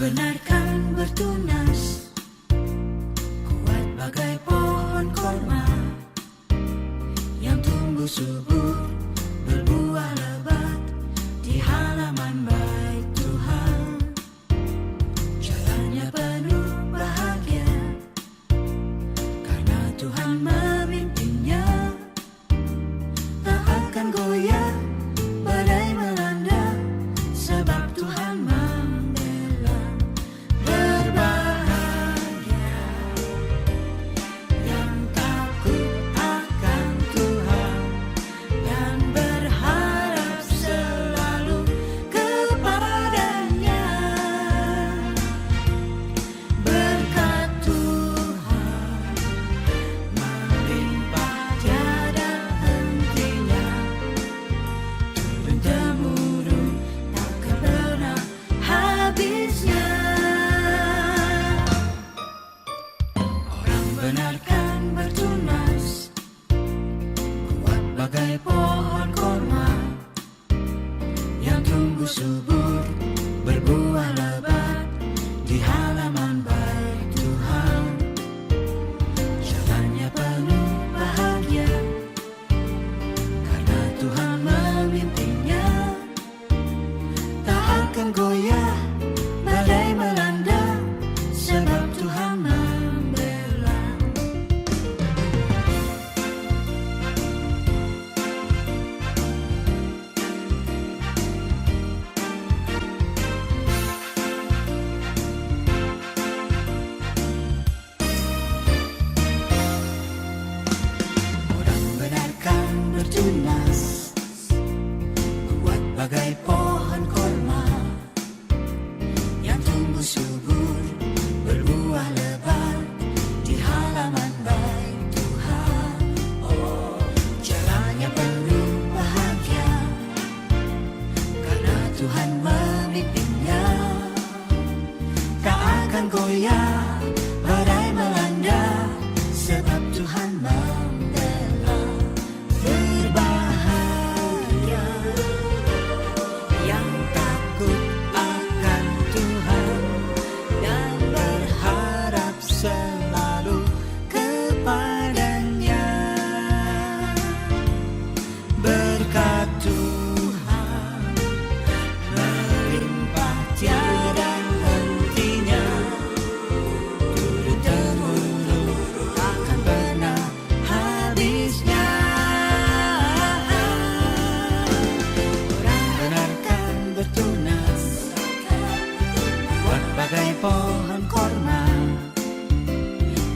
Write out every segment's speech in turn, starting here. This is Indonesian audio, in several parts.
benarkan bertunas, kuat bagai pohon korma yang tumbuh subur, berbuah lebat di halaman bait Tuhan. Jalannya penuh bahagia karena Tuhan memimpinnya. Tak akan goyah badai melanda, sebab Tuhan membela. Berbahagia yang takut akan Tuhan dan berharap selalu kepadanya. Berkat Tuhan melimpah tiada hentinya, turun-temurun takkan pernah habisnya. Orang benarkan bertunas, kuat bagai pohon korma yang tumbuh subur, berbuah lebat di halaman bait Tuhan. Jalannya penuh bahagia karena Tuhan memimpinnya. Tak akan goyah badai melanda, sebab Tuhan membela. Orang benarkan bertunas, kuat bagai pohon korma yang tumbuh subur, berbuah lebat di halaman bait Tuhan. Oh, jalannya penuh bahagia karena Tuhan memimpinnya. Tak akan goyah badai melanda, sebab Tuhan membela. Berbahagia yang takut akan Tuhan dan berharap selalu kepadanya. Berkat Tuhan melimpah tiada hentinya, turun-temurun takkan pernah habisnya. Orang benarkan bertunas, kuat bagai pohon korma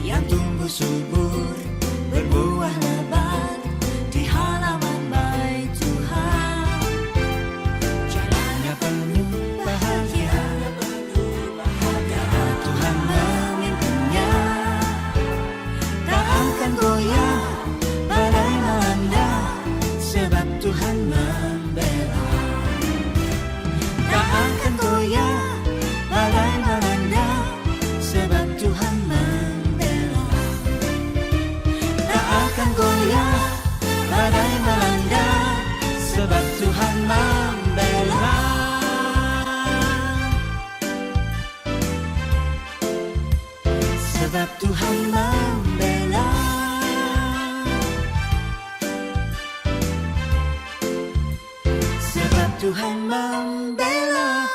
yang tumbuh subur, berbuah lebat di halaman bait Tuhan. Jalannya penuh bahagia karena Tuhan memimpinnya. Tak akan goyah badai melanda, sebab Tuhan membela. Tak akan goyah badai melanda, sebab Tuhan membela. Tak akan goyah badai melanda, sebab Tuhan membela. Sebab Tuhan membela. Sebab Tuhan membela.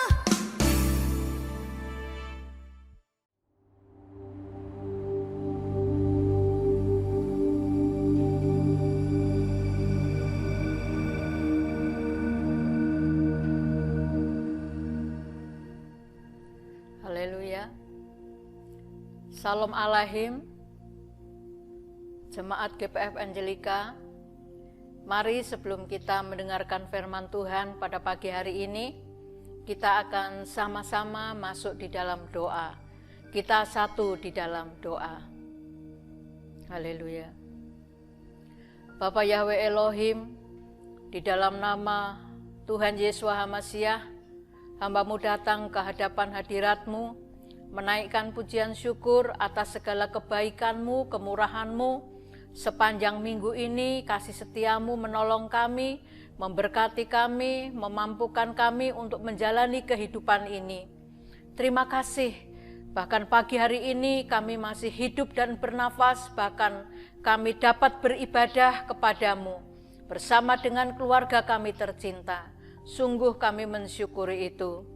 Haleluya. Salam Alahim, Jemaat GPF Angelika. Mari sebelum kita mendengarkan firman Tuhan pada pagi hari ini, kita akan sama-sama masuk di dalam doa. Kita satu di dalam doa. Haleluya. Bapa Yahweh Elohim, di dalam nama Tuhan Yesus HaMasiah, hamba-Mu datang ke hadapan hadirat-Mu, menaikkan pujian syukur atas segala kebaikan-Mu, kemurahan-Mu. Sepanjang minggu ini kasih setia-Mu menolong kami, memberkati kami, memampukan kami untuk menjalani kehidupan ini. Terima kasih, bahkan pagi hari ini kami masih hidup dan bernafas, bahkan kami dapat beribadah kepadamu bersama dengan keluarga kami tercinta. Sungguh kami mensyukuri itu.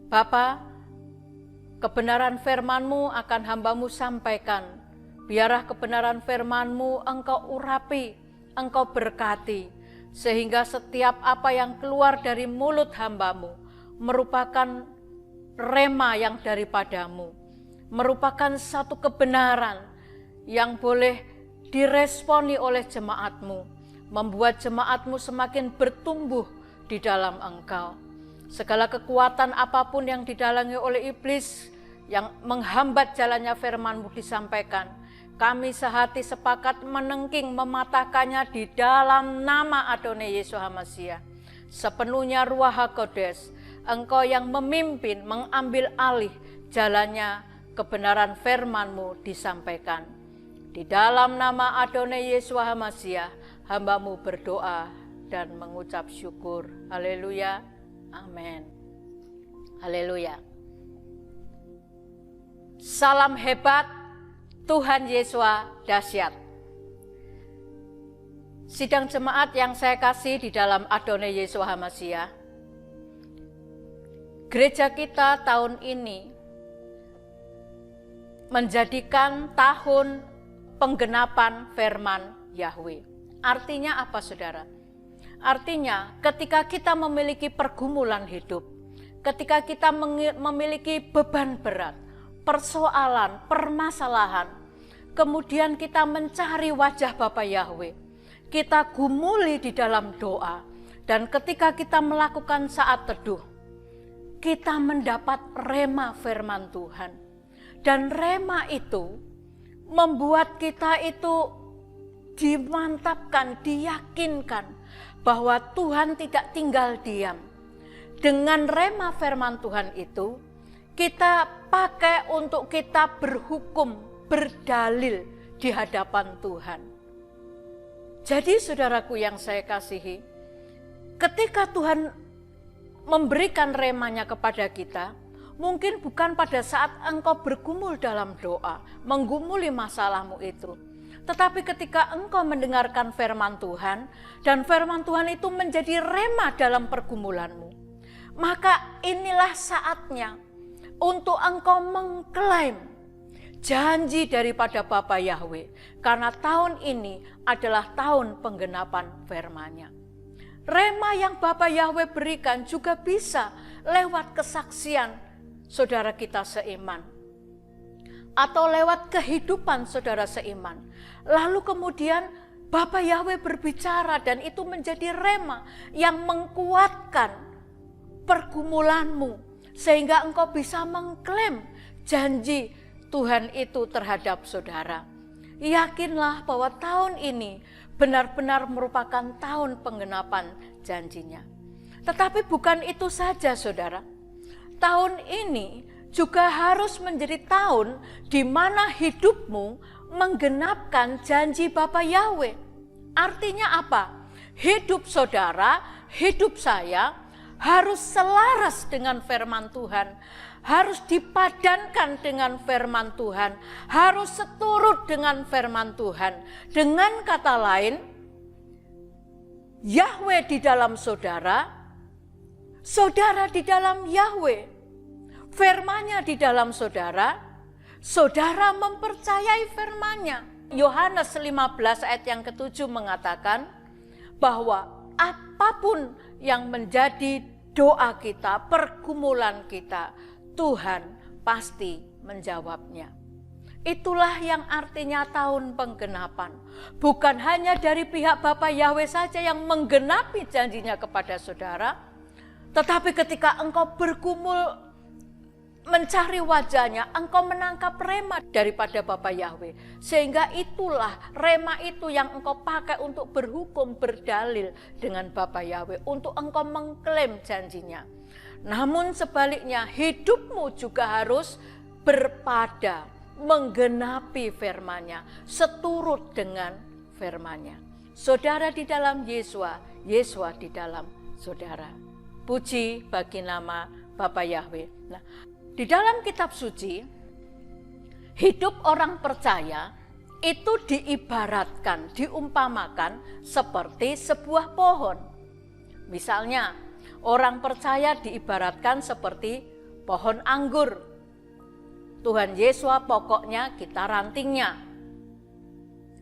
Bapa, kebenaran firman-Mu akan hamba-Mu sampaikan. Biarlah kebenaran firman-Mu Engkau urapi, Engkau berkati, sehingga setiap apa yang keluar dari mulut hamba-Mu merupakan rema yang daripadamu, merupakan satu kebenaran yang boleh diresponi oleh jemaat-Mu, membuat jemaat-Mu semakin bertumbuh di dalam Engkau. Segala kekuatan apapun yang didalangi oleh iblis yang menghambat jalannya firman-Mu disampaikan, kami sehati sepakat menengking mematahkannya di dalam nama Adonai Yesus HaMasiah. Sepenuhnya Ruach HaKodes, Engkau yang memimpin, mengambil alih jalannya kebenaran firman-Mu disampaikan. Di dalam nama Adonai Yesus HaMasiah, hamba-Mu berdoa dan mengucap syukur. Haleluya, amin. Haleluya. Salam hebat, Tuhan Yesus dahsyat. Sidang jemaat yang saya kasih di dalam Adonai Yesus HaMasiah, gereja kita tahun ini menjadikan tahun penggenapan firman Yahweh. Artinya apa, saudara? Artinya ketika kita memiliki pergumulan hidup, ketika kita memiliki beban berat, persoalan, permasalahan, kemudian kita mencari wajah Bapa Yahweh, kita gumuli di dalam doa, dan ketika kita melakukan saat teduh, kita mendapat rema firman Tuhan. Dan rema itu membuat kita itu dimantapkan, diyakinkan bahwa Tuhan tidak tinggal diam. Dengan rema firman Tuhan itu, kita pakai untuk kita berhukum, berdalil di hadapan Tuhan. Jadi saudaraku yang saya kasihi, ketika Tuhan memberikan remanya kepada kita, mungkin bukan pada saat engkau bergumul dalam doa, menggumuli masalahmu itu. Tetapi ketika engkau mendengarkan firman Tuhan, dan firman Tuhan itu menjadi rema dalam pergumulanmu, maka inilah saatnya untuk engkau mengklaim janji daripada Bapa Yahweh. Karena tahun ini adalah tahun penggenapan firman-Nya. Rema yang Bapa Yahweh berikan juga bisa lewat kesaksian saudara kita seiman, atau lewat kehidupan saudara seiman. Lalu kemudian Bapa Yahweh berbicara dan itu menjadi rema yang mengkuatkan pergumulanmu, sehingga engkau bisa mengklaim janji Tuhan itu terhadap saudara. Yakinlah bahwa tahun ini benar-benar merupakan tahun penggenapan janjinya. Tetapi bukan itu saja, saudara. Tahun ini juga harus menjadi tahun di mana hidupmu menggenapkan janji Bapa Yahweh. Artinya apa? Hidup saudara, hidup saya harus selaras dengan firman Tuhan, harus dipadankan dengan firman Tuhan, harus seturut dengan firman Tuhan. Dengan kata lain, Yahweh di dalam saudara, saudara di dalam Yahweh, firman-Nya di dalam saudara, saudara mempercayai firman-Nya. Yohanes 15 ayat yang ke-7 mengatakan bahwa apapun yang menjadi doa kita, pergumulan kita, Tuhan pasti menjawabnya. Itulah yang artinya tahun penggenapan. Bukan hanya dari pihak Bapa Yahweh saja yang menggenapi janjinya kepada saudara, tetapi ketika engkau bergumul mencari wajahnya, engkau menangkap rema daripada Bapa Yahweh. Sehingga itulah rema itu yang engkau pakai untuk berhukum, berdalil dengan Bapa Yahweh, untuk engkau mengklaim janjinya. Namun sebaliknya, hidupmu juga harus berpada, menggenapi firman-Nya, seturut dengan firman-Nya. Saudara di dalam Yesus, Yesus di dalam saudara. Puji bagi nama Bapa Yahweh. Nah, Di dalam kitab suci, hidup orang percaya itu diibaratkan, diumpamakan seperti sebuah pohon. Misalnya, orang percaya diibaratkan seperti pohon anggur. Tuhan Yesus pokoknya kita rantingnya.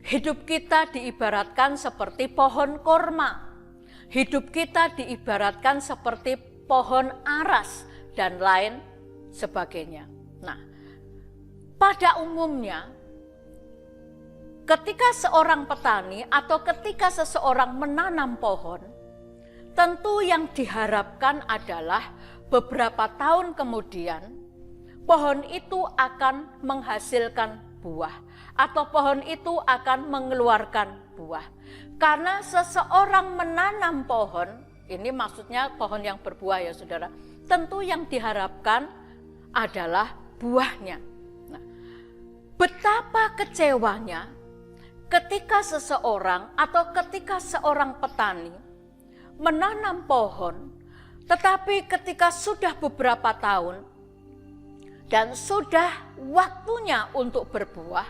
Hidup kita diibaratkan seperti pohon korma. Hidup kita diibaratkan seperti pohon aras dan lain sebagainya. Nah, pada umumnya ketika seorang petani atau ketika seseorang menanam pohon, tentu yang diharapkan adalah beberapa tahun kemudian pohon itu akan menghasilkan buah atau pohon itu akan mengeluarkan buah. Karena seseorang menanam pohon, ini maksudnya pohon yang berbuah ya saudara, tentu yang diharapkan adalah buahnya. Nah, betapa kecewanya ketika seseorang atau ketika seorang petani menanam pohon, tetapi ketika sudah beberapa tahun dan sudah waktunya untuk berbuah,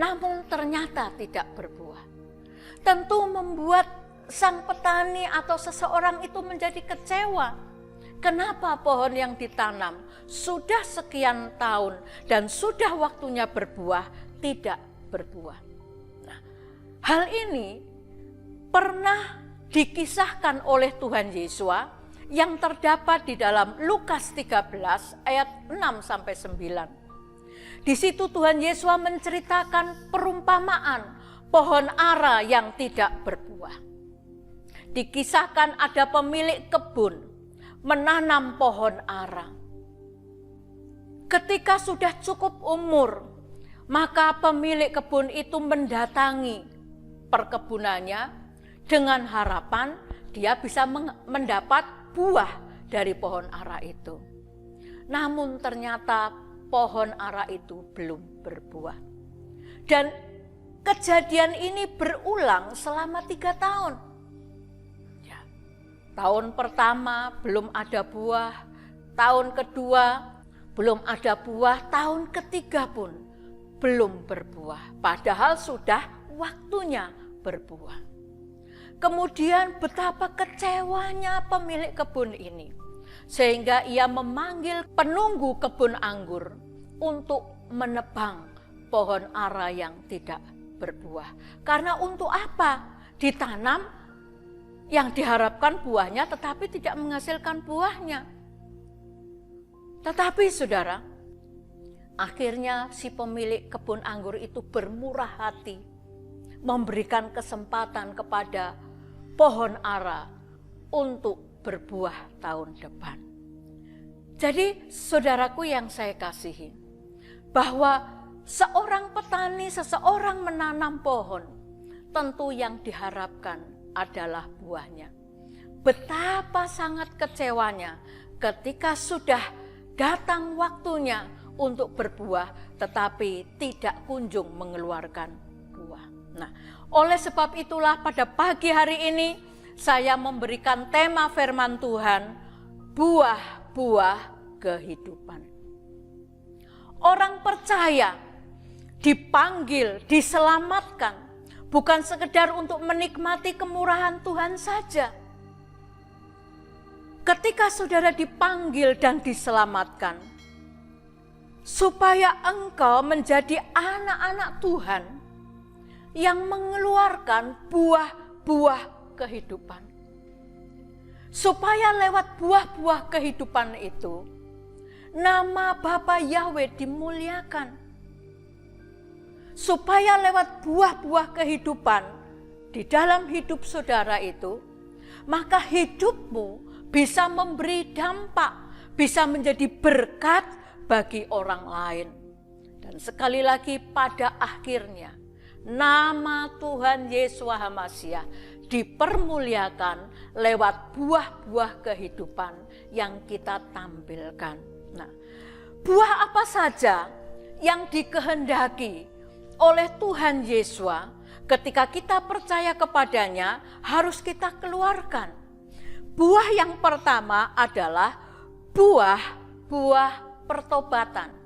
namun ternyata tidak berbuah. Tentu membuat sang petani atau seseorang itu menjadi kecewa. Kenapa pohon yang ditanam sudah sekian tahun dan sudah waktunya berbuah tidak berbuah? Nah, hal ini pernah dikisahkan oleh Tuhan Yesus yang terdapat di dalam Lukas 13 ayat 6-9. Di situ Tuhan Yesus menceritakan perumpamaan pohon ara yang tidak berbuah. Dikisahkan ada pemilik kebun menanam pohon ara. Ketika sudah cukup umur, maka pemilik kebun itu mendatangi perkebunannya dengan harapan dia bisa mendapat buah dari pohon ara itu. Namun ternyata pohon ara itu belum berbuah. Dan kejadian ini berulang selama 3 tahun. Tahun pertama belum ada buah, tahun kedua belum ada buah, tahun ketiga pun belum berbuah. Padahal sudah waktunya berbuah. Kemudian betapa kecewanya pemilik kebun ini, sehingga ia memanggil penunggu kebun anggur untuk menebang pohon ara yang tidak berbuah. Karena untuk apa? Ditanam yang diharapkan buahnya tetapi tidak menghasilkan buahnya. Tetapi saudara, akhirnya si pemilik kebun anggur itu bermurah hati, memberikan kesempatan kepada pohon ara untuk berbuah tahun depan. Jadi saudaraku yang saya kasihi, bahwa seorang petani, seseorang menanam pohon, tentu yang diharapkan adalah buahnya. Betapa sangat kecewanya ketika sudah datang waktunya untuk berbuah, tetapi tidak kunjung mengeluarkan buah. Nah, oleh sebab itulah pada pagi hari ini saya memberikan tema firman Tuhan, buah-buah kehidupan. Orang percaya dipanggil, diselamatkan, bukan sekedar untuk menikmati kemurahan Tuhan saja. Ketika saudara dipanggil dan diselamatkan, supaya engkau menjadi anak-anak Tuhan yang mengeluarkan buah-buah kehidupan. Supaya lewat buah-buah kehidupan itu, nama Bapa Yahweh dimuliakan. Supaya lewat buah-buah kehidupan di dalam hidup saudara itu, maka hidupmu bisa memberi dampak, bisa menjadi berkat bagi orang lain. Dan sekali lagi pada akhirnya, nama Tuhan Yesus HaMasyiah dipermuliakan lewat buah-buah kehidupan yang kita tampilkan. Nah, buah apa saja yang dikehendaki oleh Tuhan Yesus ketika kita percaya kepadanya harus kita keluarkan. Buah yang pertama adalah buah-buah pertobatan.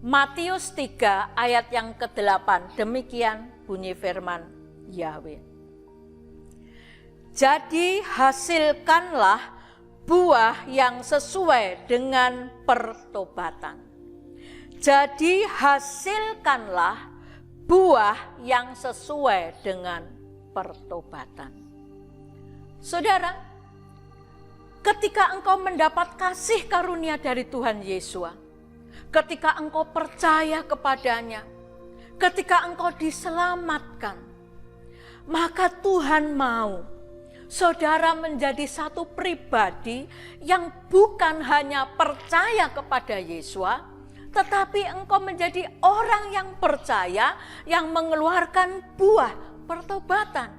Matius 3 ayat yang ke-8, demikian bunyi firman Yahweh. Jadi hasilkanlah buah yang sesuai dengan pertobatan. Jadi hasilkanlah buah yang sesuai dengan pertobatan. Saudara, ketika engkau mendapat kasih karunia dari Tuhan Yesus, ketika engkau percaya kepadanya, ketika engkau diselamatkan, maka Tuhan mau saudara menjadi satu pribadi yang bukan hanya percaya kepada Yesus, tetapi engkau menjadi orang yang percaya, yang mengeluarkan buah pertobatan.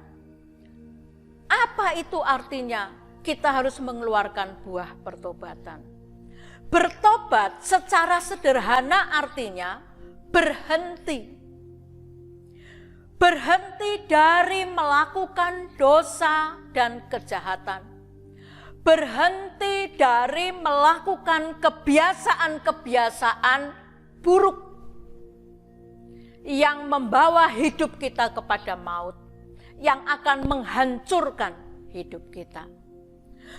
Apa itu artinya? Kita harus mengeluarkan buah pertobatan. Bertobat secara sederhana artinya berhenti. Berhenti dari melakukan dosa dan kejahatan. Berhenti dari melakukan kebiasaan-kebiasaan buruk yang membawa hidup kita kepada maut, yang akan menghancurkan hidup kita.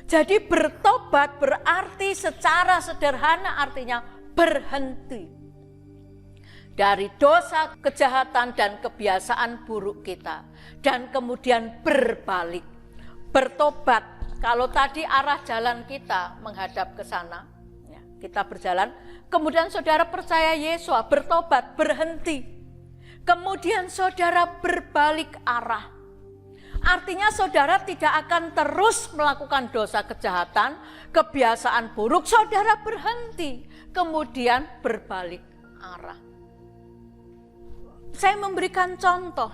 Jadi bertobat berarti secara sederhana artinya berhenti dari dosa, kejahatan, dan kebiasaan buruk kita. Dan kemudian berbalik, bertobat. Kalau tadi arah jalan kita menghadap ke sana, ya, kita berjalan. Kemudian saudara percaya Yesus, bertobat, berhenti. Kemudian saudara berbalik arah. Artinya saudara tidak akan terus melakukan dosa kejahatan, kebiasaan buruk. Saudara berhenti, kemudian berbalik arah. Saya memberikan contoh,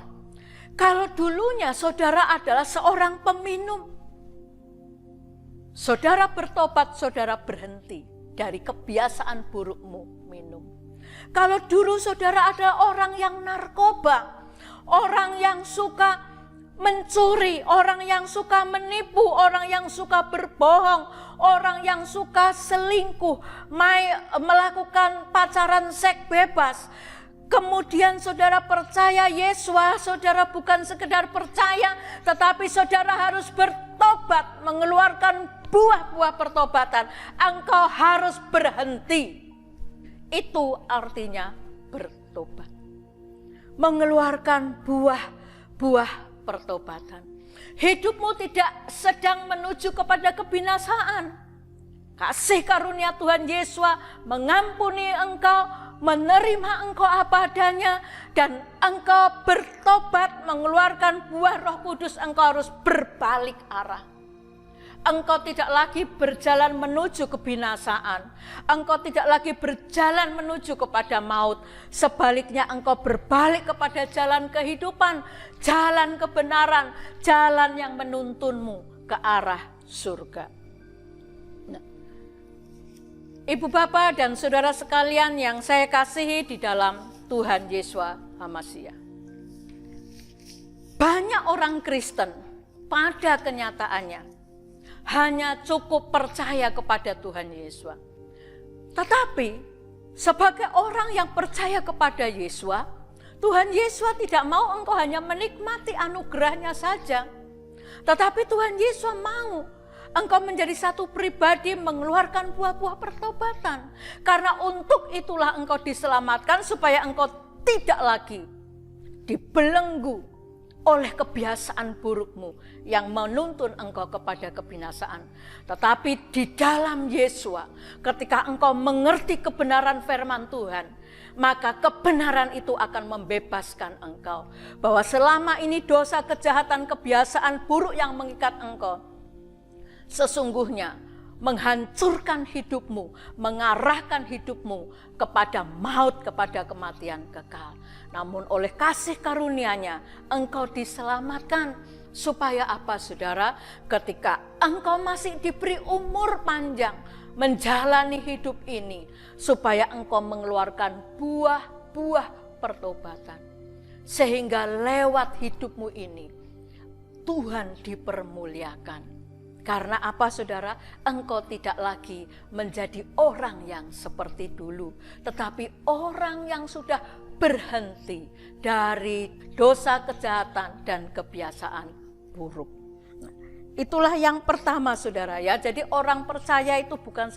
kalau dulunya saudara adalah seorang peminum, saudara bertobat, saudara berhenti dari kebiasaan burukmu minum. Kalau dulu saudara adalah orang yang narkoba, orang yang suka mencuri, orang yang suka menipu, orang yang suka berbohong, orang yang suka selingkuh, melakukan pacaran seks bebas. Kemudian saudara percaya Yesus, saudara bukan sekedar percaya, tetapi saudara harus bertobat, mengeluarkan buah-buah pertobatan. Engkau harus berhenti. Itu artinya bertobat. Mengeluarkan buah-buah pertobatan. Hidupmu tidak sedang menuju kepada kebinasaan. Kasih karunia Tuhan Yesus mengampuni engkau, menerima engkau apa adanya, dan engkau bertobat mengeluarkan buah Roh Kudus. Engkau harus berbalik arah. Engkau tidak lagi berjalan menuju kebinasaan. Engkau tidak lagi berjalan menuju kepada maut. Sebaliknya engkau berbalik kepada jalan kehidupan, jalan kebenaran, jalan yang menuntunmu ke arah surga. Ibu Bapak dan saudara sekalian yang saya kasihi di dalam Tuhan Yesus HaMasiah. Banyak orang Kristen pada kenyataannya hanya cukup percaya kepada Tuhan Yesus. Tetapi sebagai orang yang percaya kepada Yesus, Tuhan Yesus tidak mau engkau hanya menikmati anugerahnya saja. Tetapi Tuhan Yesus mau engkau menjadi satu pribadi mengeluarkan buah-buah pertobatan. Karena untuk itulah engkau diselamatkan, supaya engkau tidak lagi dibelenggu oleh kebiasaan burukmu yang menuntun engkau kepada kebinasaan. Tetapi di dalam Yesus, ketika engkau mengerti kebenaran firman Tuhan, maka kebenaran itu akan membebaskan engkau. Bahwa selama ini dosa, kejahatan, kebiasaan buruk yang mengikat engkau sesungguhnya menghancurkan hidupmu, mengarahkan hidupmu kepada maut, kepada kematian kekal. Namun oleh kasih karunia-Nya engkau diselamatkan. Supaya apa saudara? Ketika engkau masih diberi umur panjang menjalani hidup ini, supaya engkau mengeluarkan buah-buah pertobatan. Sehingga lewat hidupmu ini Tuhan dipermuliakan. Karena apa saudara? Engkau tidak lagi menjadi orang yang seperti dulu, tetapi orang yang sudah berhenti dari dosa, kejahatan, dan kebiasaan buruk. Itulah yang pertama saudara ya. Jadi orang percaya itu bukan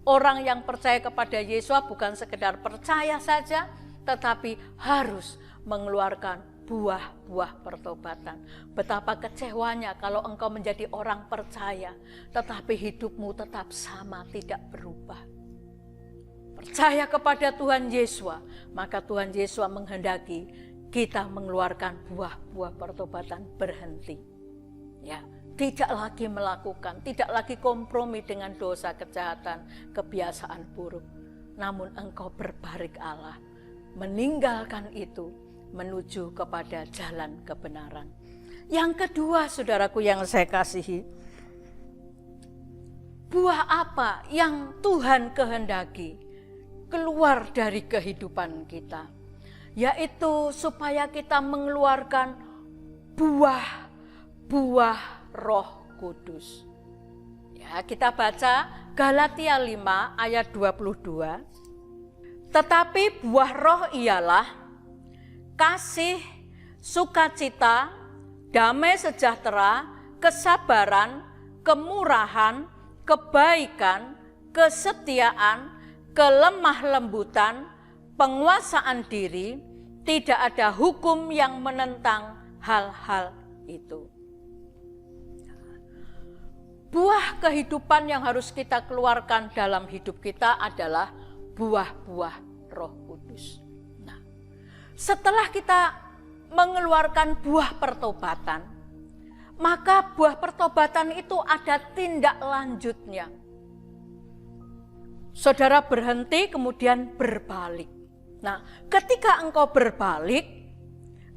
orang yang percaya kepada Yesus bukan sekedar percaya saja, tetapi harus mengeluarkan buah-buah pertobatan. Betapa kecewanya kalau engkau menjadi orang percaya, tetapi hidupmu tetap sama, tidak berubah. Percaya kepada Tuhan Yesus, maka Tuhan Yesus menghendaki kita mengeluarkan buah-buah pertobatan, berhenti. Ya, tidak lagi melakukan, tidak lagi kompromi dengan dosa, kejahatan, kebiasaan buruk. Namun engkau berbalik Allah, meninggalkan itu, menuju kepada jalan kebenaran. Yang kedua, saudaraku yang saya kasihi, buah apa yang Tuhan kehendaki keluar dari kehidupan kita? Yaitu supaya kita mengeluarkan buah-buah Roh Kudus. Ya, kita baca Galatia 5 ayat 22. Tetapi buah roh ialah kasih, sukacita, damai sejahtera, kesabaran, kemurahan, kebaikan, kesetiaan, kelemah lembutan, penguasaan diri. Tidak ada hukum yang menentang hal-hal itu. Buah kehidupan yang harus kita keluarkan dalam hidup kita adalah buah-buah Roh Kudus. Setelah kita mengeluarkan buah pertobatan, maka buah pertobatan itu ada tindak lanjutnya. Saudara berhenti kemudian berbalik. Nah, ketika engkau berbalik,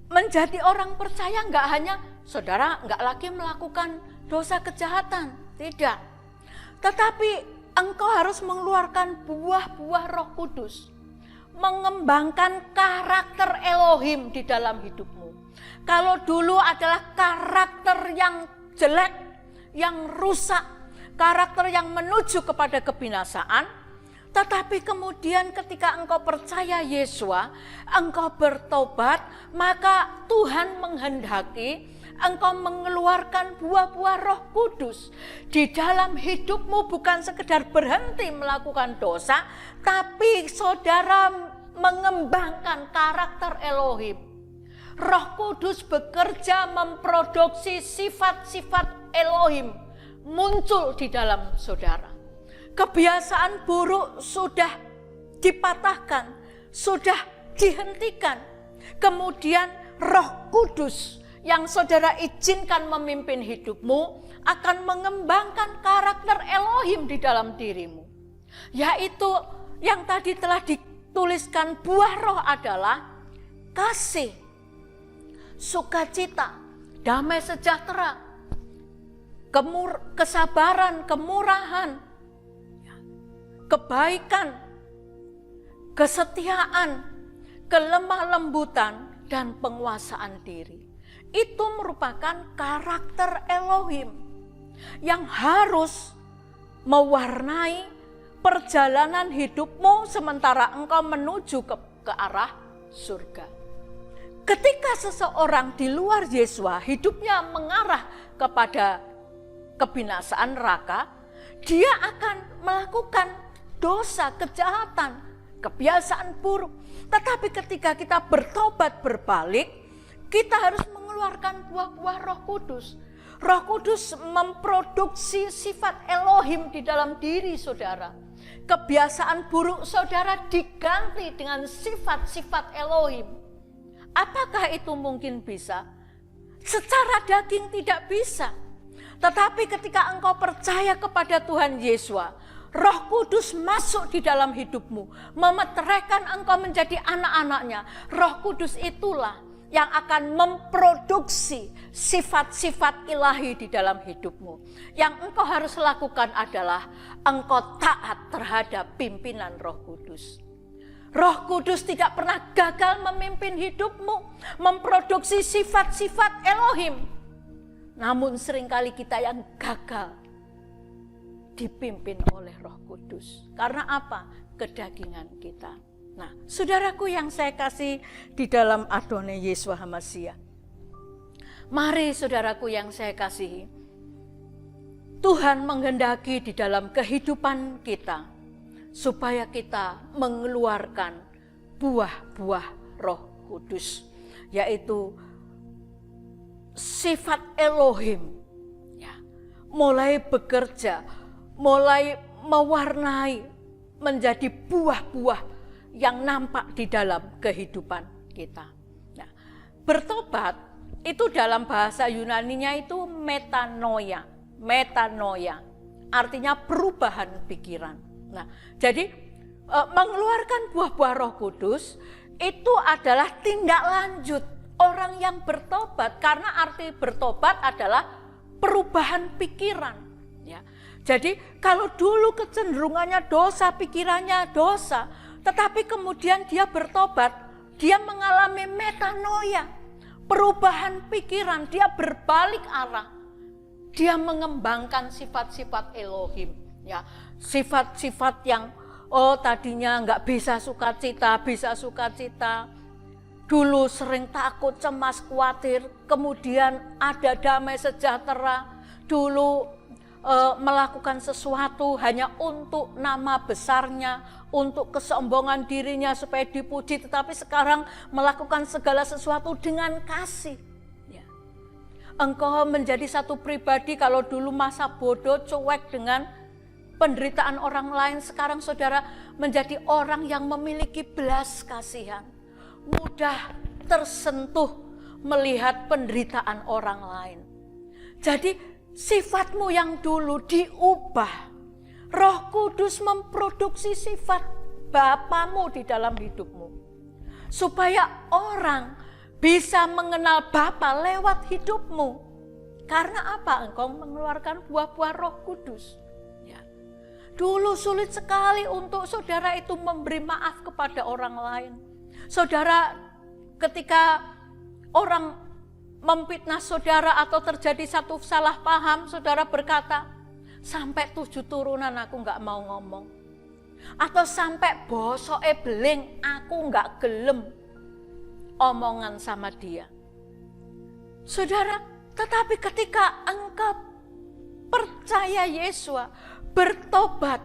menjadi orang percaya enggak hanya saudara enggak lagi melakukan dosa kejahatan, tidak. Tetapi engkau harus mengeluarkan buah-buah Roh Kudus. Mengembangkan karakter Elohim di dalam hidupmu. Kalau dulu adalah karakter yang jelek, yang rusak, karakter yang menuju kepada kebinasaan, tetapi kemudian ketika engkau percaya Yesua, engkau bertobat, maka Tuhan menghendaki engkau mengeluarkan buah-buah Roh Kudus di dalam hidupmu, bukan sekedar berhenti melakukan dosa, tapi saudara mengembangkan karakter Elohim. Roh Kudus bekerja memproduksi sifat-sifat Elohim muncul di dalam saudara. Kebiasaan buruk sudah dipatahkan, sudah dihentikan. Kemudian Roh Kudus yang saudara izinkan memimpin hidupmu akan mengembangkan karakter Elohim di dalam dirimu. Yaitu yang tadi telah dituliskan, buah roh adalah kasih, sukacita, damai sejahtera, kesabaran, kemurahan, kebaikan, kesetiaan, kelemah lembutan, dan penguasaan diri. Itu merupakan karakter Elohim yang harus mewarnai perjalanan hidupmu sementara engkau menuju ke arah surga. Ketika seseorang di luar Yesus hidupnya mengarah kepada kebinasaan neraka, dia akan melakukan dosa, kejahatan, kebiasaan buruk. Tetapi ketika kita bertobat berbalik, kita harus mengeluarkan buah-buah Roh Kudus. Roh Kudus memproduksi sifat Elohim di dalam diri saudara. Kebiasaan buruk saudara diganti dengan sifat-sifat Elohim. Apakah itu mungkin bisa? Secara daging tidak bisa. Tetapi ketika engkau percaya kepada Tuhan Yesus, Roh Kudus masuk di dalam hidupmu, memeteraikan engkau menjadi anak-anaknya. Roh Kudus itulah yang akan memproduksi sifat-sifat ilahi di dalam hidupmu. Yang engkau harus lakukan adalah engkau taat terhadap pimpinan Roh Kudus. Roh Kudus tidak pernah gagal memimpin hidupmu, memproduksi sifat-sifat Elohim. Namun seringkali kita yang gagal dipimpin oleh Roh Kudus. Karena apa? Kedagingan kita. Nah, saudaraku yang saya kasih di dalam Adonai Yeshua HaMashiach. Mari saudaraku yang saya kasihi, Tuhan menghendaki di dalam kehidupan kita supaya kita mengeluarkan buah-buah Roh Kudus, yaitu sifat Elohim, ya, mulai bekerja, mulai mewarnai menjadi buah-buah yang nampak di dalam kehidupan kita. Nah, bertobat itu dalam bahasa Yunaninya itu metanoia. Metanoia artinya perubahan pikiran. Nah, jadi mengeluarkan buah-buah Roh Kudus itu adalah tindak lanjut orang yang bertobat, karena arti bertobat adalah perubahan pikiran, ya. Jadi kalau dulu kecenderungannya dosa, pikirannya dosa, tetapi kemudian dia bertobat, dia mengalami metanoia, perubahan pikiran, dia berbalik arah. Dia mengembangkan sifat-sifat Elohim, ya, sifat-sifat yang tadinya nggak bisa sukacita, bisa sukacita. Dulu sering takut, cemas, khawatir, kemudian ada damai sejahtera. Dulu melakukan sesuatu hanya untuk nama besarnya, untuk kesombongan dirinya supaya dipuji, tetapi sekarang melakukan segala sesuatu dengan kasih. Ya. Engkau menjadi satu pribadi, kalau dulu masa bodoh, cuek dengan penderitaan orang lain, sekarang saudara menjadi orang yang memiliki belas kasihan, mudah tersentuh melihat penderitaan orang lain. Jadi sifatmu yang dulu diubah. Roh Kudus memproduksi sifat Bapamu di dalam hidupmu. Supaya orang bisa mengenal Bapa lewat hidupmu. Karena apa? Engkau mengeluarkan buah-buah Roh Kudus. Ya. Dulu sulit sekali untuk saudara itu memberi maaf kepada orang lain. Saudara, ketika orang memfitnah saudara atau terjadi satu salah paham, saudara berkata, sampai 7 turunan aku nggak mau ngomong. Atau sampai bosoke beling, aku nggak gelem omongan sama dia. Saudara, tetapi ketika engkau percaya Yesua, bertobat,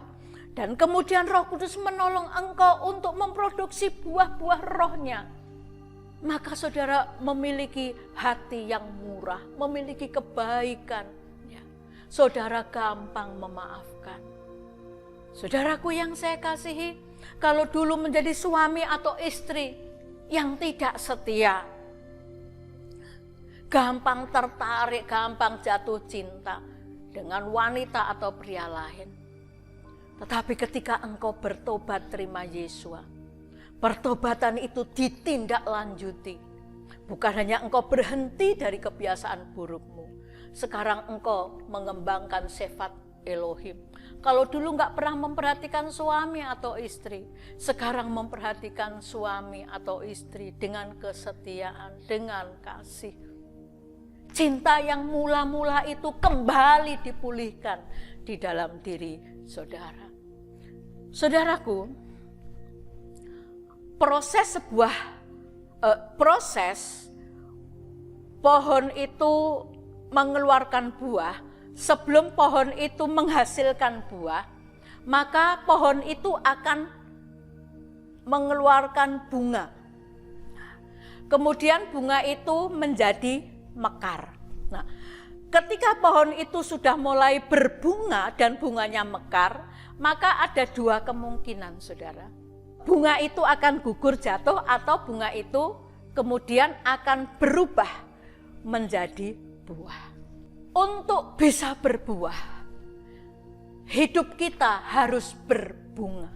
dan kemudian Roh Kudus menolong engkau untuk memproduksi buah-buah rohnya, maka saudara memiliki hati yang murah, memiliki kebaikan. Ya. Saudara gampang memaafkan. Saudaraku yang saya kasihi, kalau dulu menjadi suami atau istri yang tidak setia, gampang tertarik, gampang jatuh cinta dengan wanita atau pria lain. Tetapi ketika engkau bertobat terima Yesua, pertobatan itu ditindaklanjuti. Bukan hanya engkau berhenti dari kebiasaan burukmu. Sekarang engkau mengembangkan sifat Elohim. Kalau dulu nggak pernah memperhatikan suami atau istri, sekarang memperhatikan suami atau istri dengan kesetiaan, dengan kasih. Cinta yang mula-mula itu kembali dipulihkan di dalam diri saudara. Saudaraku, proses pohon itu mengeluarkan buah, sebelum pohon itu menghasilkan buah, maka pohon itu akan mengeluarkan bunga. Kemudian bunga itu menjadi mekar. Nah, ketika pohon itu sudah mulai berbunga dan bunganya mekar, maka ada 2 kemungkinan, saudara. Bunga itu akan gugur jatuh atau bunga itu kemudian akan berubah menjadi buah. Untuk bisa berbuah, hidup kita harus berbunga.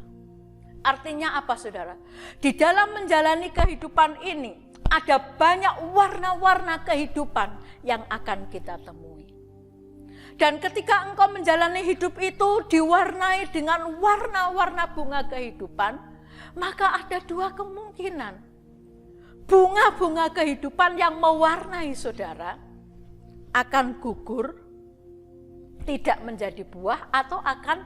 Artinya apa, saudara? Di dalam menjalani kehidupan ini, ada banyak warna-warna kehidupan yang akan kita temui. Dan ketika engkau menjalani hidup itu diwarnai dengan warna-warna bunga kehidupan, maka ada 2 kemungkinan. Bunga-bunga kehidupan yang mewarnai saudara akan gugur tidak menjadi buah atau akan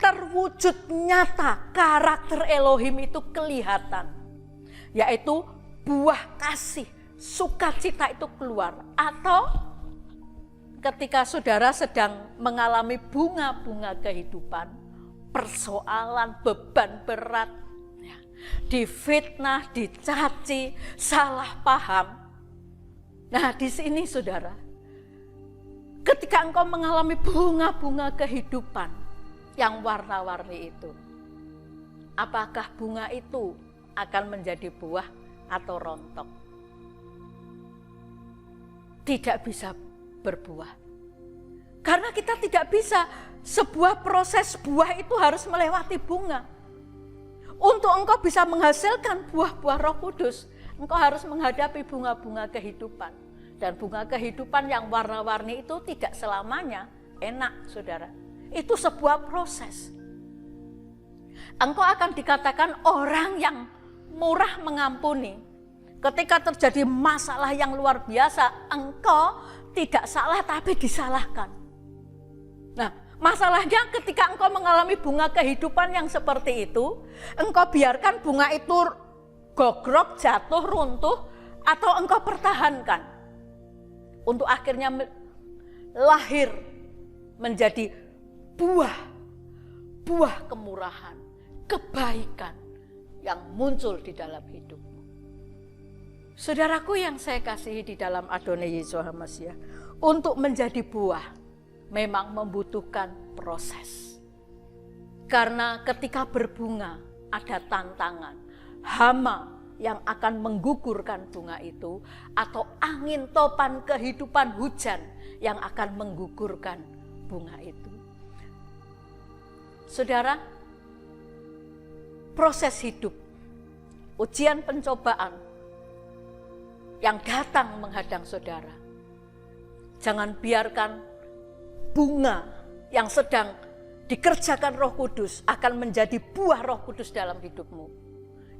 terwujud nyata karakter Elohim itu kelihatan, yaitu buah kasih, sukacita itu keluar. Atau ketika saudara sedang mengalami bunga-bunga kehidupan, persoalan, beban berat, difitnah, dicaci, salah paham. Nah, di sini saudara, ketika engkau mengalami bunga-bunga kehidupan yang warna-warni itu, apakah bunga itu akan menjadi buah atau rontok? Tidak bisa berbuah. Karena kita tidak bisa, sebuah proses buah itu harus melewati bunga. Untuk engkau bisa menghasilkan buah-buah Roh Kudus, engkau harus menghadapi bunga-bunga kehidupan. Dan bunga kehidupan yang warna-warni itu tidak selamanya enak, saudara. Itu sebuah proses. Engkau akan dikatakan orang yang murah mengampuni. Ketika terjadi masalah yang luar biasa, engkau tidak salah tapi disalahkan. Nah, masalahnya ketika engkau mengalami bunga kehidupan yang seperti itu, engkau biarkan bunga itu gogrok, jatuh, runtuh, atau engkau pertahankan untuk akhirnya lahir menjadi buah kemurahan, kebaikan yang muncul di dalam hidupmu. Saudaraku yang saya kasihi di dalam Adonai Yesus HaMashiach, untuk menjadi buah memang membutuhkan proses. Karena ketika berbunga ada tantangan, hama yang akan menggugurkan bunga itu, atau angin topan kehidupan hujan yang akan menggugurkan bunga itu. Saudara, proses hidup, ujian pencobaan yang datang menghadang saudara, jangan biarkan bunga yang sedang dikerjakan Roh Kudus akan menjadi buah Roh Kudus dalam hidupmu.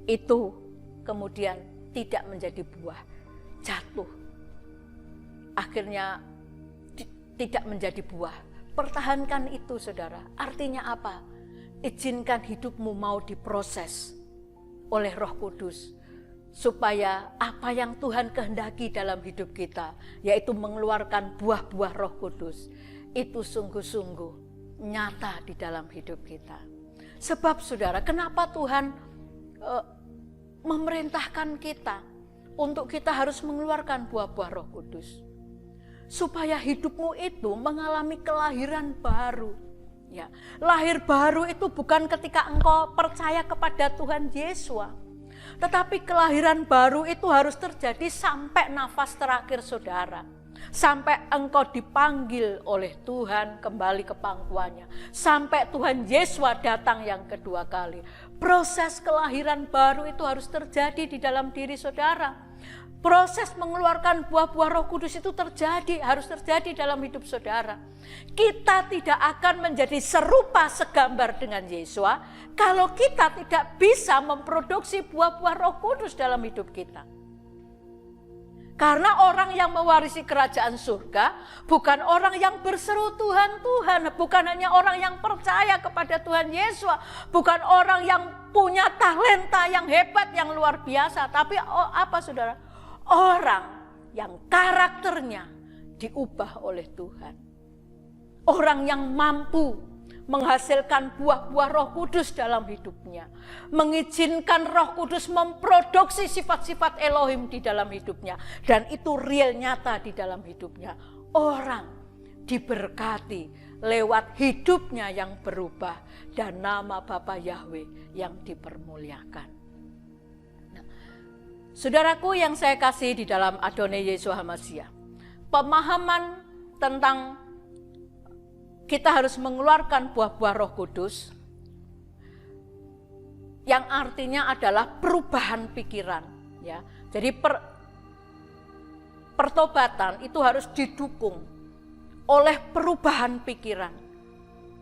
Itu kemudian tidak menjadi buah, jatuh. Akhirnya tidak menjadi buah. Pertahankan itu, saudara. Artinya apa? Izinkan hidupmu mau diproses oleh Roh Kudus, supaya apa yang Tuhan kehendaki dalam hidup kita, yaitu mengeluarkan buah-buah Roh Kudus, itu sungguh-sungguh nyata di dalam hidup kita. Sebab saudara, kenapa Tuhan memerintahkan kita untuk kita harus mengeluarkan buah-buah Roh Kudus? Supaya hidupmu itu mengalami kelahiran baru. Ya, lahir baru itu bukan ketika engkau percaya kepada Tuhan Yesus, tetapi kelahiran baru itu harus terjadi sampai nafas terakhir saudara. Sampai engkau dipanggil oleh Tuhan kembali ke pangkuannya. Sampai Tuhan Yesus datang yang kedua kali. Proses kelahiran baru itu harus terjadi di dalam diri saudara. Proses mengeluarkan buah-buah Roh Kudus itu harus terjadi dalam hidup saudara. Kita tidak akan menjadi serupa segambar dengan Yesus kalau kita tidak bisa memproduksi buah-buah Roh Kudus dalam hidup kita. Karena orang yang mewarisi kerajaan surga bukan orang yang berseru Tuhan, Tuhan. Bukan hanya orang yang percaya kepada Tuhan Yesus. Bukan orang yang punya talenta yang hebat, yang luar biasa. Tapi apa saudara? Orang yang karakternya diubah oleh Tuhan. Orang yang mampu menghasilkan buah-buah Roh Kudus dalam hidupnya. Mengizinkan Roh Kudus memproduksi sifat-sifat Elohim di dalam hidupnya. Dan itu real nyata di dalam hidupnya. Orang diberkati lewat hidupnya yang berubah. Dan nama Bapa Yahweh yang dipermuliakan. Saudaraku yang saya kasih di dalam Adonai Yesus HaMashiach, pemahaman tentang kita harus mengeluarkan buah-buah Roh Kudus yang artinya adalah perubahan pikiran, ya. Jadi pertobatan itu harus didukung oleh perubahan pikiran.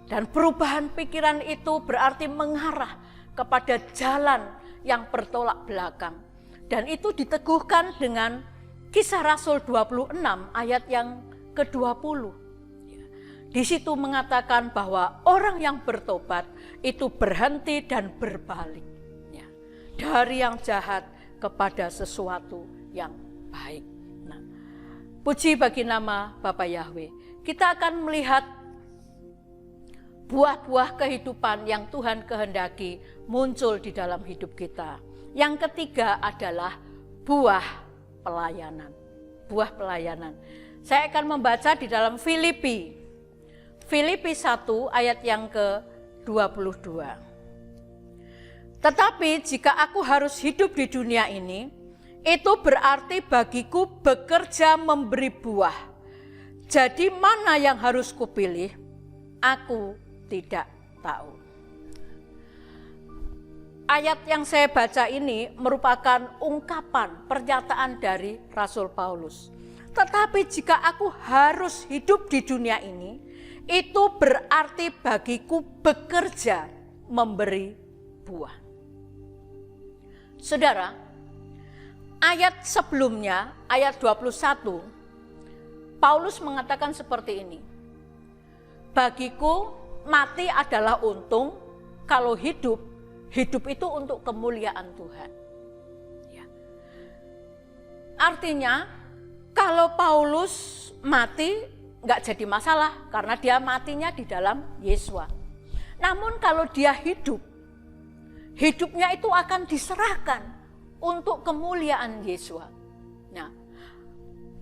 Dan perubahan pikiran itu berarti mengarah kepada jalan yang bertolak belakang. Dan itu diteguhkan dengan Kisah Rasul 26 ayat yang ke-20. Di situ mengatakan bahwa orang yang bertobat itu berhenti dan berbalik, ya, dari yang jahat kepada sesuatu yang baik. Nah, puji bagi nama Bapa Yahweh. Kita akan melihat buah-buah kehidupan yang Tuhan kehendaki muncul di dalam hidup kita. Yang ketiga adalah buah pelayanan. Buah pelayanan. Saya akan membaca di dalam Filipi 1 ayat yang ke-22. Tetapi jika aku harus hidup di dunia ini, itu berarti bagiku bekerja memberi buah. Jadi mana yang harus kupilih? Aku tidak tahu. Ayat yang saya baca ini merupakan ungkapan pernyataan dari Rasul Paulus. Tetapi jika aku harus hidup di dunia ini, itu berarti bagiku bekerja memberi buah. Saudara, ayat sebelumnya, ayat 21, Paulus mengatakan seperti ini. Bagiku mati adalah untung, kalau hidup itu untuk kemuliaan Tuhan. Ya. Artinya, kalau Paulus mati nggak jadi masalah karena dia matinya di dalam Yesua. Namun kalau dia hidupnya itu akan diserahkan untuk kemuliaan Yesua. Nah,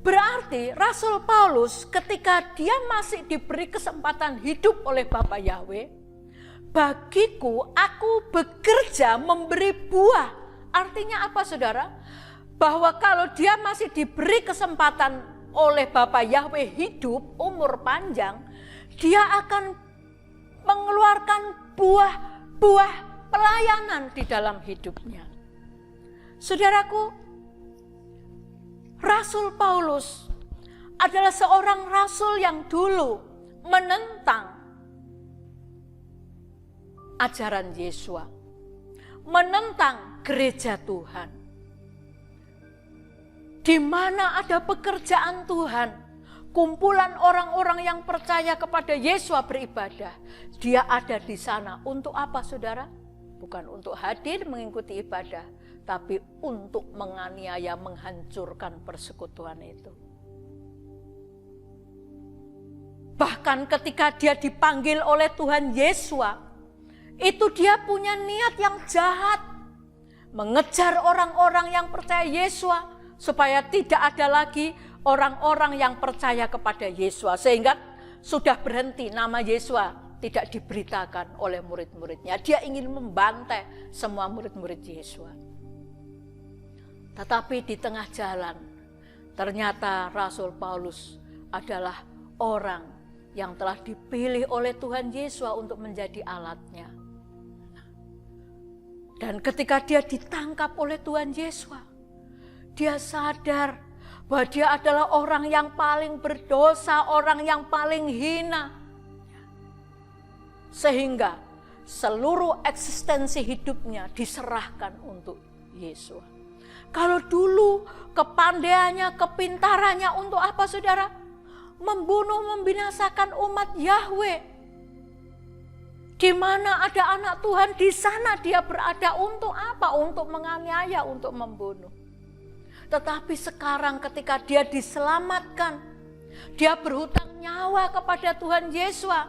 berarti Rasul Paulus ketika dia masih diberi kesempatan hidup oleh Bapa Yahweh, bagiku aku bekerja memberi buah. Artinya apa saudara? Bahwa kalau dia masih diberi kesempatan oleh Bapa Yahweh hidup, umur panjang, dia akan mengeluarkan buah pelayanan di dalam hidupnya. Saudaraku, Rasul Paulus adalah seorang rasul yang dulu menentang ajaran Yesua, menentang gereja Tuhan. Di mana ada pekerjaan Tuhan, kumpulan orang-orang yang percaya kepada Yesua beribadah, dia ada di sana untuk apa saudara? Bukan untuk hadir mengikuti ibadah, tapi untuk menganiaya, menghancurkan persekutuan itu. Bahkan ketika dia dipanggil oleh Tuhan Yesua, itu dia punya niat yang jahat, mengejar orang-orang yang percaya Yesua, supaya tidak ada lagi orang-orang yang percaya kepada Yesua, sehingga sudah berhenti nama Yesua tidak diberitakan oleh murid-muridnya. Dia ingin membantai semua murid-murid Yesua. Tetapi di tengah jalan, ternyata Rasul Paulus adalah orang yang telah dipilih oleh Tuhan Yesua untuk menjadi alatnya. Dan ketika dia ditangkap oleh Tuhan Yesua, dia sadar bahwa dia adalah orang yang paling berdosa, orang yang paling hina. Sehingga seluruh eksistensi hidupnya diserahkan untuk Yesua. Kalau dulu kepandaiannya, kepintarannya untuk apa saudara? Membunuh, membinasakan umat Yahweh. Di mana ada anak Tuhan, di sana dia berada untuk apa? Untuk menganiaya, untuk membunuh. Tetapi sekarang ketika dia diselamatkan, dia berhutang nyawa kepada Tuhan Yesua.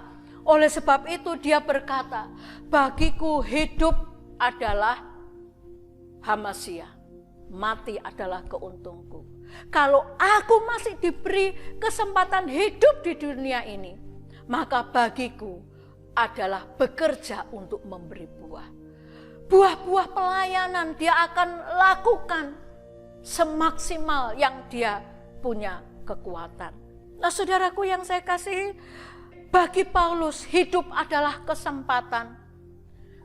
Oleh sebab itu dia berkata, bagiku hidup adalah Hamasia, mati adalah keuntungku. Kalau aku masih diberi kesempatan hidup di dunia ini, maka bagiku adalah bekerja untuk memberi buah. Buah-buah pelayanan dia akan lakukan semaksimal yang dia punya kekuatan. Nah saudaraku yang saya kasihi, bagi Paulus hidup adalah kesempatan.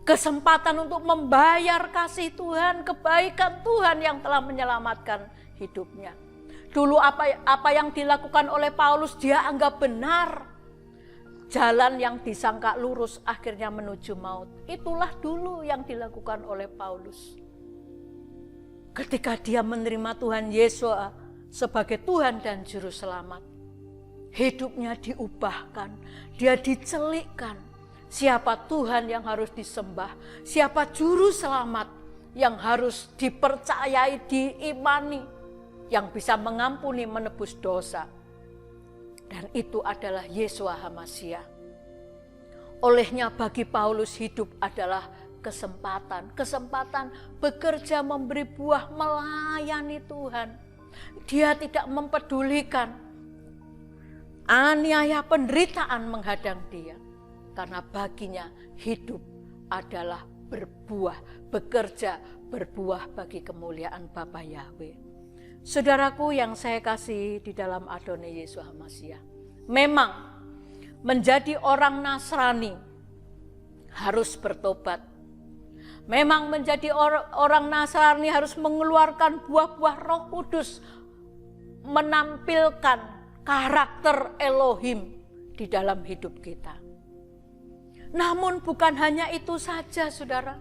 Kesempatan untuk membayar kasih Tuhan, kebaikan Tuhan yang telah menyelamatkan hidupnya. Dulu apa yang dilakukan oleh Paulus dia anggap benar. Jalan yang disangka lurus akhirnya menuju maut. Itulah dulu yang dilakukan oleh Paulus. Ketika dia menerima Tuhan Yesus sebagai Tuhan dan Juru Selamat. hidupnya diubahkan, dia dicelikkan. Siapa Tuhan yang harus disembah, siapa juru selamat yang harus dipercayai, diimani, yang bisa mengampuni, menebus dosa. Dan itu adalah Yeshua HaMashiach. Olehnya bagi Paulus hidup adalah kesempatan bekerja, memberi buah, melayani Tuhan. Dia tidak mempedulikan aniaya, penderitaan menghadang dia. Karena baginya hidup adalah berbuah, bekerja, berbuah bagi kemuliaan Bapa Yahweh. Saudaraku yang saya kasih di dalam Adonai Yesus HaMashiach, memang menjadi orang Nasrani harus bertobat. Memang menjadi orang Nasrani harus mengeluarkan buah-buah Roh Kudus, menampilkan karakter Elohim di dalam hidup kita. Namun bukan hanya itu saja, saudara.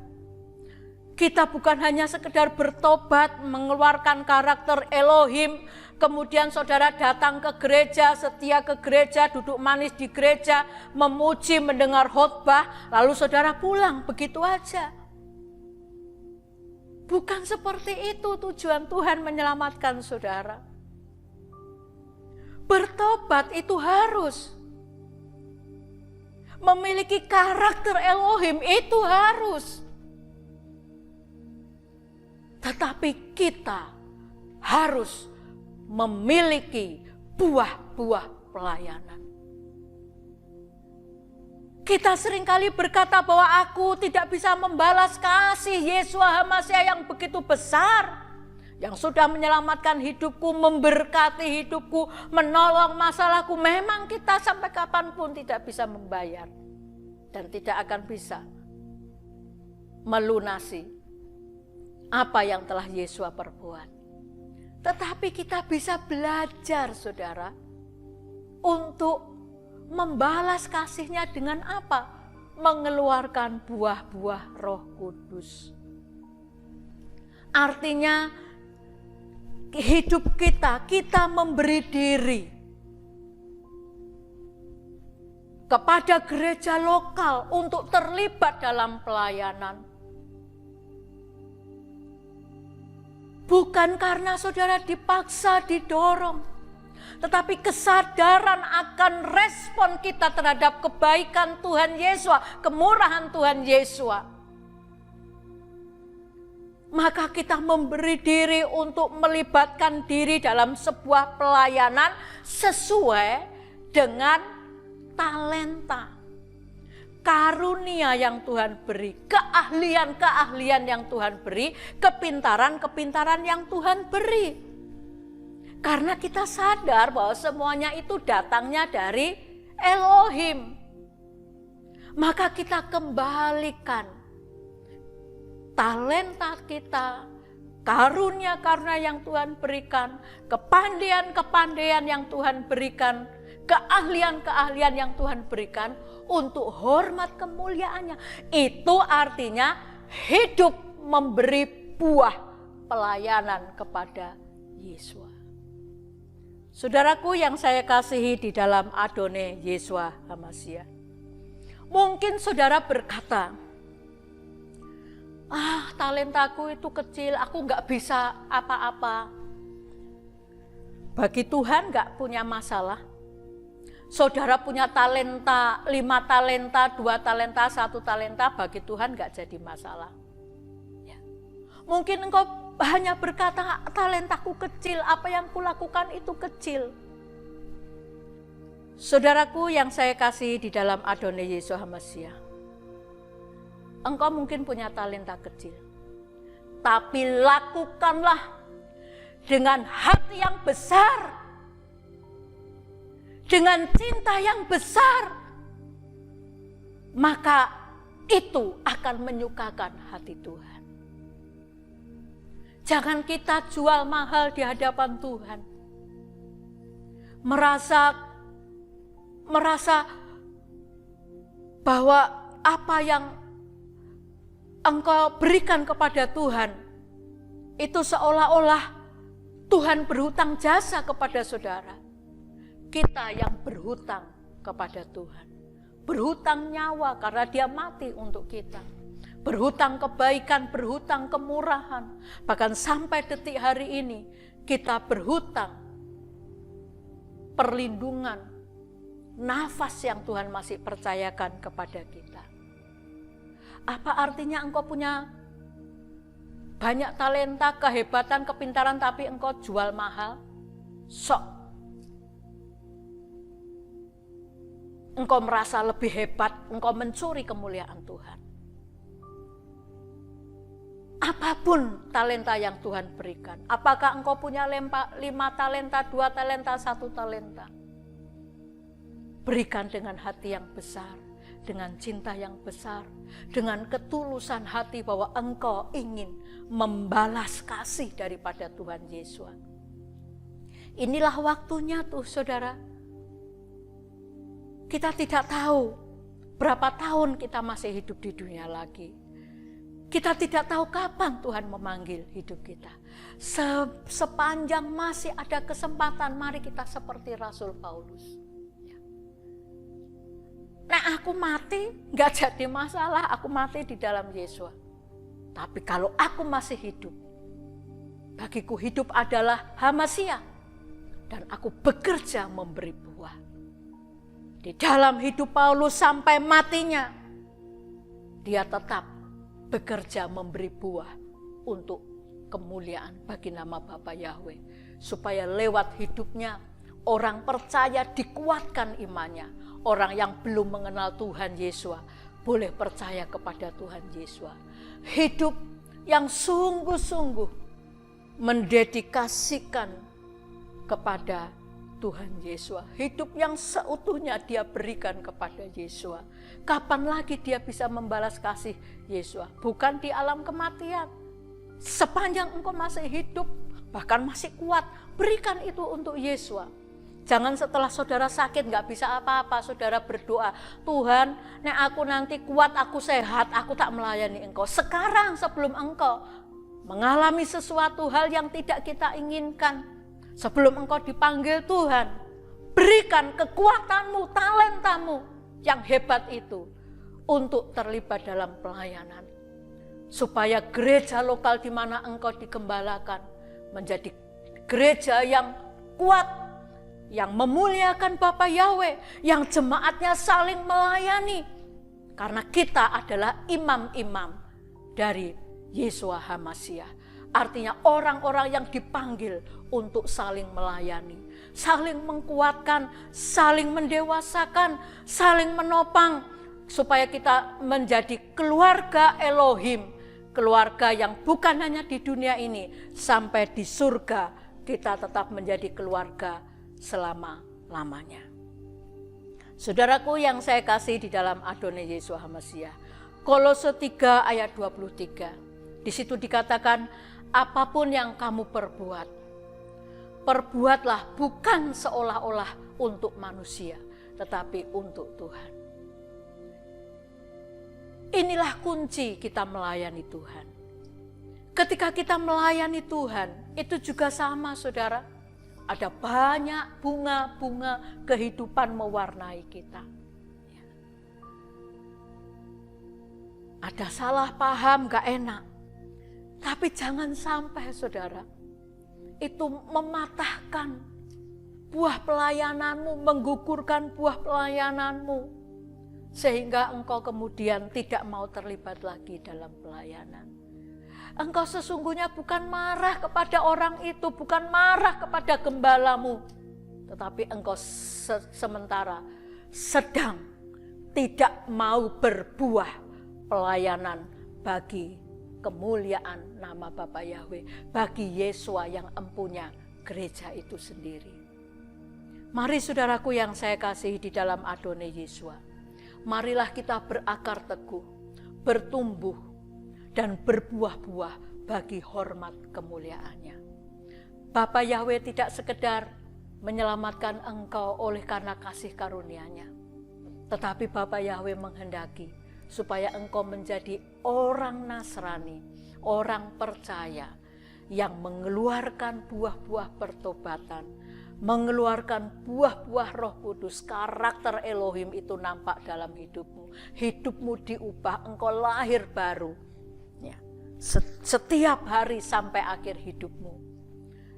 Kita bukan hanya sekedar bertobat, mengeluarkan karakter Elohim, kemudian saudara datang ke gereja, setia ke gereja, duduk manis di gereja, memuji, mendengar khotbah, lalu saudara pulang begitu aja. Bukan seperti itu tujuan Tuhan menyelamatkan saudara. Bertobat itu harus. Memiliki karakter Elohim itu harus. Tetapi kita harus memiliki buah-buah pelayanan. Kita seringkali berkata bahwa aku tidak bisa membalas kasih Yeshua HaMashiach yang begitu besar, yang sudah menyelamatkan hidupku, memberkati hidupku, menolong masalahku. Memang kita sampai kapanpun tidak bisa membayar dan tidak akan bisa melunasi apa yang telah Yesus perbuat. Tetapi kita bisa belajar, saudara, untuk membalas kasihnya dengan apa? Mengeluarkan buah-buah Roh Kudus. Artinya hidup kita memberi diri kepada gereja lokal untuk terlibat dalam pelayanan. Bukan karena saudara dipaksa, didorong, tetapi kesadaran akan respon kita terhadap kebaikan Tuhan Yesus, kemurahan Tuhan Yesus. Maka kita memberi diri untuk melibatkan diri dalam sebuah pelayanan sesuai dengan talenta, karunia yang Tuhan beri, keahlian-keahlian yang Tuhan beri, kepintaran-kepintaran yang Tuhan beri. Karena kita sadar bahwa semuanya itu datangnya dari Elohim. Maka kita kembalikan talenta kita, karunia-karunia yang Tuhan berikan, kepandaian-kepandaian yang Tuhan berikan, keahlian-keahlian yang Tuhan berikan untuk hormat kemuliaannya. Itu artinya hidup memberi buah pelayanan kepada Yesus. Saudaraku yang saya kasihi di dalam Adonai Yeshua HaMashiach. Mungkin saudara berkata, talentaku itu kecil, aku gak bisa apa-apa. Bagi Tuhan gak punya masalah. Saudara punya talenta, 5 talenta, 2 talenta, 1 talenta, bagi Tuhan gak jadi masalah. Ya. Mungkin engkau hanya berkata, talentaku kecil, apa yang kulakukan itu kecil. Saudaraku yang saya kasih di dalam Adonai Yesus HaMashiach. Engkau mungkin punya talenta kecil. Tapi lakukanlah dengan hati yang besar. Dengan cinta yang besar, maka itu akan menyukakan hati Tuhan. Jangan kita jual mahal di hadapan Tuhan. Merasa bahwa apa yang engkau berikan kepada Tuhan, itu seolah-olah Tuhan berhutang jasa kepada saudara. Kita yang berhutang kepada Tuhan. Berhutang nyawa karena dia mati untuk kita. Berhutang kebaikan, berhutang kemurahan. Bahkan sampai detik hari ini kita berhutang perlindungan, nafas yang Tuhan masih percayakan kepada kita. Apa artinya engkau punya banyak talenta, kehebatan, kepintaran tapi engkau jual mahal? Sok. Engkau merasa lebih hebat, engkau mencuri kemuliaan Tuhan. Apapun talenta yang Tuhan berikan. Apakah engkau punya 5 talenta, 2 talenta, 1 talenta. Berikan dengan hati yang besar, dengan cinta yang besar, dengan ketulusan hati bahwa engkau ingin membalas kasih daripada Tuhan Yesus. Inilah waktunya tuh saudara. Kita tidak tahu berapa tahun kita masih hidup di dunia lagi. Kita tidak tahu kapan Tuhan memanggil hidup kita. Sepanjang masih ada kesempatan, mari kita seperti Rasul Paulus. Nah, aku mati gak jadi masalah, aku mati di dalam Yesus. Tapi kalau aku masih hidup, bagiku hidup adalah hamasia. Dan aku bekerja memberi buah. Di dalam hidup Paulus sampai matinya, dia tetap bekerja memberi buah untuk kemuliaan bagi nama Bapa Yahweh. Supaya lewat hidupnya orang percaya dikuatkan imannya. Orang yang belum mengenal Tuhan Yesus boleh percaya kepada Tuhan Yesus. Hidup yang sungguh-sungguh mendedikasikan kepada Tuhan Yesus. Hidup yang seutuhnya dia berikan kepada Yesus. Kapan lagi dia bisa membalas kasih Yesus? Bukan di alam kematian. Sepanjang engkau masih hidup, bahkan masih kuat, berikan itu untuk Yesus. Jangan setelah saudara sakit gak bisa apa-apa, saudara berdoa, Tuhan, nek aku nanti kuat, aku sehat, aku tak melayani engkau. Sekarang sebelum engkau mengalami sesuatu hal yang tidak kita inginkan, sebelum engkau dipanggil Tuhan, berikan kekuatanmu, talentamu yang hebat itu untuk terlibat dalam pelayanan. Supaya gereja lokal di mana engkau digembalakan menjadi gereja yang kuat, yang memuliakan Bapa Yahweh, yang jemaatnya saling melayani. Karena kita adalah imam-imam dari Yeshua HaMashiach. Artinya orang-orang yang dipanggil untuk saling melayani, saling menguatkan, saling mendewasakan, saling menopang. Supaya kita menjadi keluarga Elohim, keluarga yang bukan hanya di dunia ini, sampai di surga kita tetap menjadi keluarga selama-lamanya. Saudaraku yang saya kasih di dalam Adonai Yeshua HaMashiach, Kolose 3 ayat 23. Di situ dikatakan, apapun yang kamu perbuat, perbuatlah bukan seolah-olah untuk manusia, tetapi untuk Tuhan. Inilah kunci kita melayani Tuhan. Ketika kita melayani Tuhan, itu juga sama saudara. Ada banyak bunga-bunga kehidupan mewarnai kita. Ada salah paham gak enak. Tapi jangan sampai saudara, itu mematahkan buah pelayananmu, menggugurkan buah pelayananmu. Sehingga engkau kemudian tidak mau terlibat lagi dalam pelayanan. Engkau sesungguhnya bukan marah kepada orang itu, bukan marah kepada gembalamu. Tetapi engkau sementara sedang tidak mau berbuah pelayanan bagi kemuliaan nama Bapa Yahweh, bagi Yeshua yang empunya gereja itu sendiri. Mari saudaraku yang saya kasihi di dalam Adonai Yeshua, marilah kita berakar teguh, bertumbuh, dan berbuah-buah bagi hormat kemuliaannya. Bapa Yahweh tidak sekedar menyelamatkan engkau oleh karena kasih karunia-Nya, tetapi Bapa Yahweh menghendaki supaya engkau menjadi orang Nasrani, orang percaya yang mengeluarkan buah-buah pertobatan, mengeluarkan buah-buah Roh Kudus, karakter Elohim itu nampak dalam hidupmu. Hidupmu diubah, engkau lahir baru. Ya. Setiap hari sampai akhir hidupmu.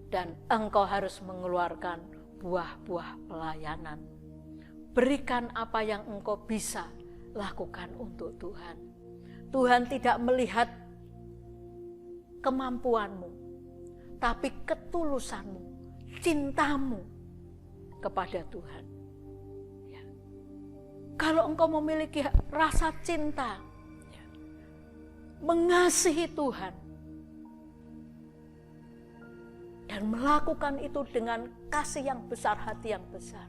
Dan engkau harus mengeluarkan buah-buah pelayanan. Berikan apa yang engkau bisa lakukan untuk Tuhan. Tuhan tidak melihat kemampuanmu, tapi ketulusanmu, cintamu kepada Tuhan. Ya. Kalau engkau memiliki rasa cinta, ya, mengasihi Tuhan, dan melakukan itu dengan kasih yang besar, hati yang besar,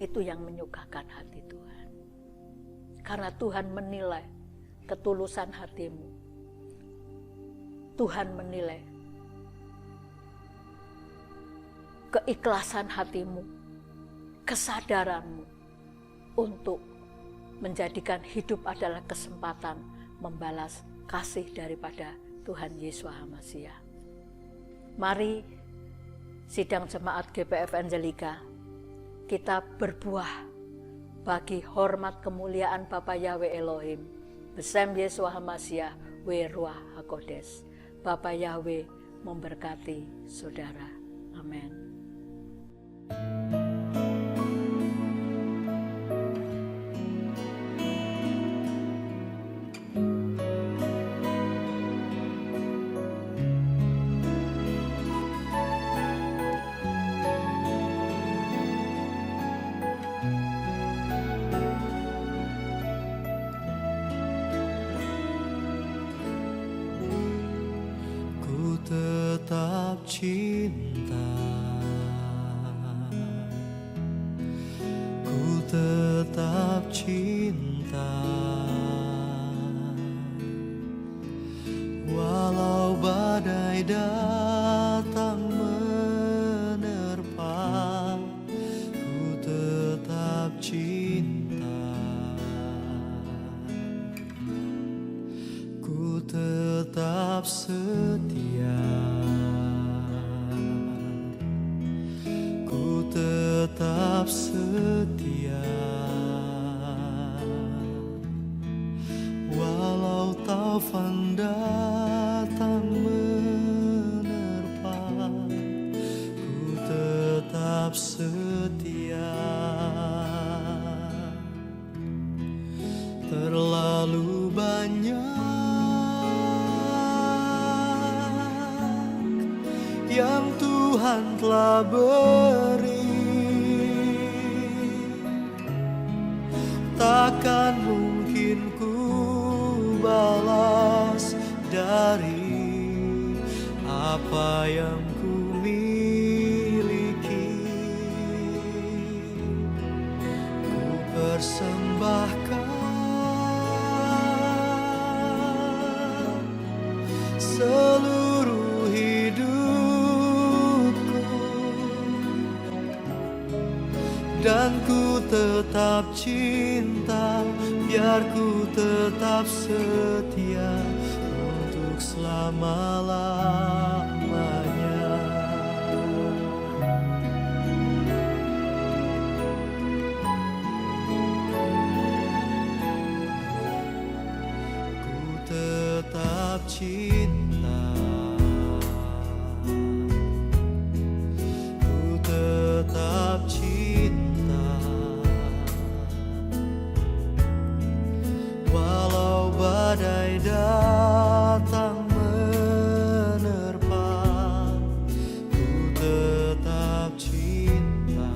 itu yang menyukakan hati Tuhan. Karena Tuhan menilai ketulusan hatimu. Tuhan menilai keikhlasan hatimu, kesadaranmu untuk menjadikan hidup adalah kesempatan membalas kasih daripada Tuhan Yesus Hamasiah. Mari sidang jemaat GPF Angelika kita berbuah bagi hormat kemuliaan Bapa Yahweh Elohim, Besem Yesus Hamasiah, Weruah HaKodes. Bapa Yahweh memberkati saudara. Amin. Tetap cinta, ku tetap cinta, walau badai datang menerpa, ku tetap cinta, ku tetap setia, ku tetap setia, walau taufan datang menerpa, ku tetap setia. Terlalu banyak yang Tuhan telah beri, takkan mungkin ku balas dari apa yang ku miliki. Ku persembahkan seluruh hidupku, dan ku tetap cinta, biar ku tetap setia untuk selama-lamanya. Ku tetap cinta, ku tetap cinta, walau badai datang menerpa, ku tetap cinta,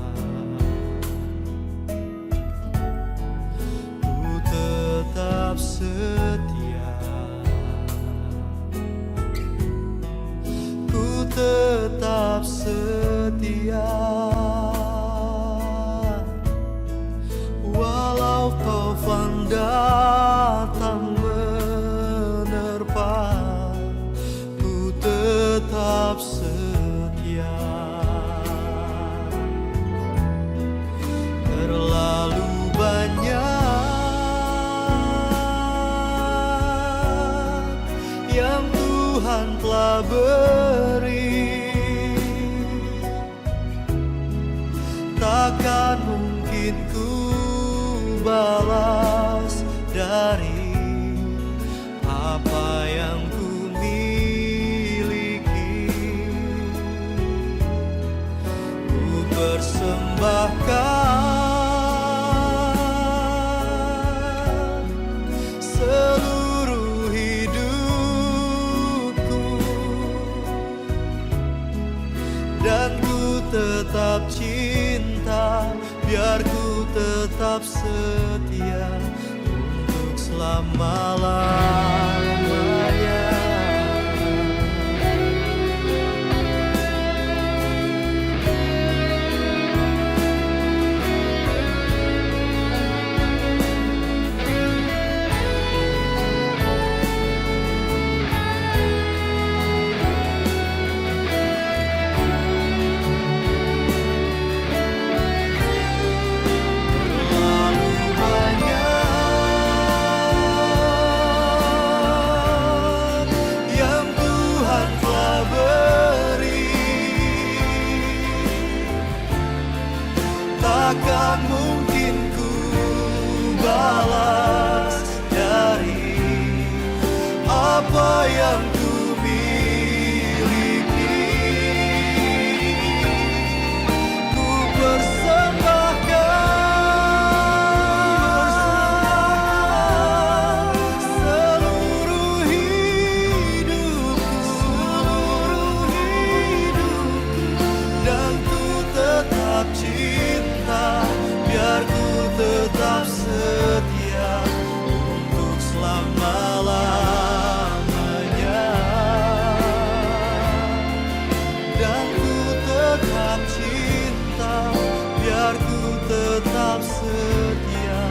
ku tetap setia, ku tetap setia, walau taufan datang menerpa, ku tetap setia. Terlalu banyak yang Tuhan telah beri, takkan mungkin ku balas dari apa yang ku miliki. Ku persembahkan seluruh hidupku, dan ku tetap cinta, biar ku tetap setia untuk selama-lamanya. Takkan mungkin ku balas dari apa yang ku miliki. Ku persembahkan seluruh hidupku, dan ku tetap cinta, biar ku tetap setia untuk selama-lamanya. Dan ku tetap cinta, biar ku tetap setia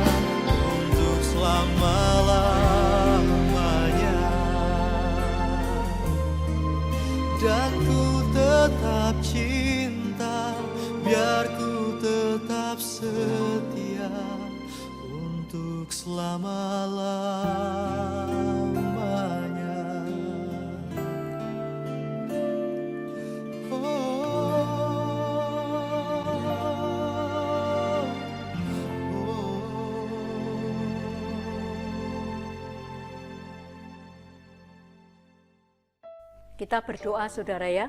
untuk selama-lamanya. Dan ku tetap cinta, biar ku tetap setia untuk selama-lamanya. Kita berdoa saudara ya.